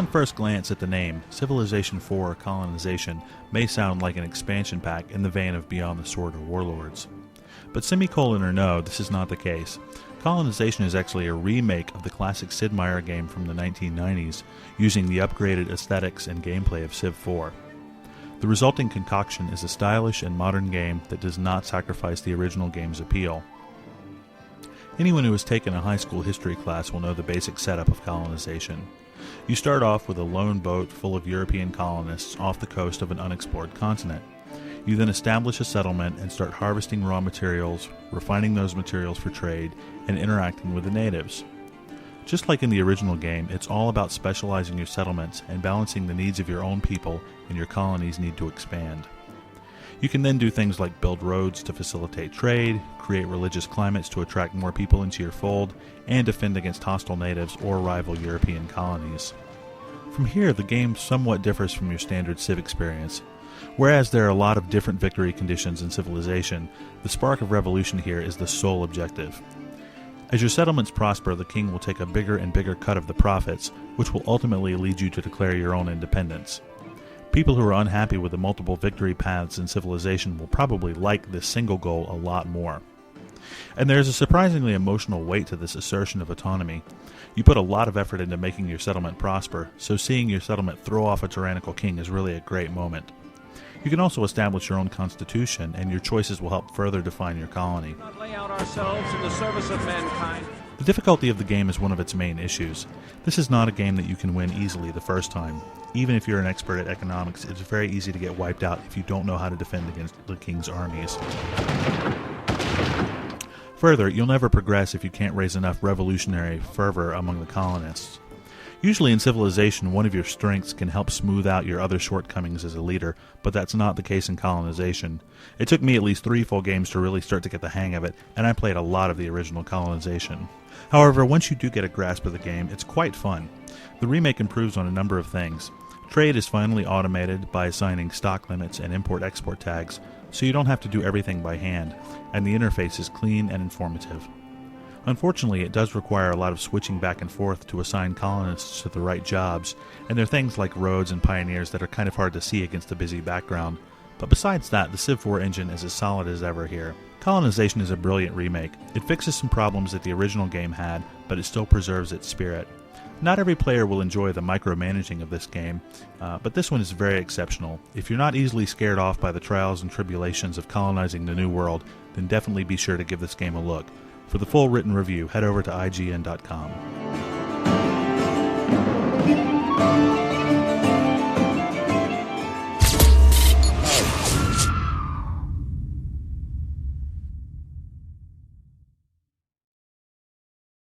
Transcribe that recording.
Upon first glance at the name, Civilization IV Colonization may sound like an expansion pack in the vein of Beyond the Sword or Warlords. But semicolon or no, this is not the case. Colonization is actually a remake of the classic Sid Meier game from the 1990s, using the upgraded aesthetics and gameplay of Civ 4. The resulting concoction is a stylish and modern game that does not sacrifice the original game's appeal. Anyone who has taken a high school history class will know the basic setup of colonization. You start off with a lone boat full of European colonists off the coast of an unexplored continent. You then establish a settlement and start harvesting raw materials, refining those materials for trade, and interacting with the natives. Just like in the original game, it's all about specializing your settlements and balancing the needs of your own people and your colony's need to expand. You can then do things like build roads to facilitate trade, create religious climates to attract more people into your fold, and defend against hostile natives or rival European colonies. From here, the game somewhat differs from your standard Civ experience. Whereas there are a lot of different victory conditions in Civilization, the spark of revolution here is the sole objective. As your settlements prosper, the king will take a bigger and bigger cut of the profits, which will ultimately lead you to declare your own independence. People who are unhappy with the multiple victory paths in Civilization will probably like this single goal a lot more. And there is a surprisingly emotional weight to this assertion of autonomy. You put a lot of effort into making your settlement prosper, so seeing your settlement throw off a tyrannical king is really a great moment. You can also establish your own constitution, and your choices will help further define your colony. Lay out ourselves in the service of mankind. The difficulty of the game is one of its main issues. This is not a game that you can win easily the first time. Even if you're an expert at economics, it's very easy to get wiped out if you don't know how to defend against the king's armies. Further, you'll never progress if you can't raise enough revolutionary fervor among the colonists. Usually in Civilization, one of your strengths can help smooth out your other shortcomings as a leader, but that's not the case in Colonization. It took me at least 3 full games to really start to get the hang of it, and I played a lot of the original Colonization. However, once you do get a grasp of the game, it's quite fun. The remake improves on a number of things. Trade is finally automated by assigning stock limits and import-export tags, so you don't have to do everything by hand, and the interface is clean and informative. Unfortunately, it does require a lot of switching back and forth to assign colonists to the right jobs, and there are things like roads and pioneers that are kind of hard to see against a busy background. But besides that, the Civ 4 engine is as solid as ever here. Colonization is a brilliant remake. It fixes some problems that the original game had, but it still preserves its spirit. Not every player will enjoy the micromanaging of this game, but this one is very exceptional. If you're not easily scared off by the trials and tribulations of colonizing the New World, then definitely be sure to give this game a look. For the full written review, head over to IGN.com.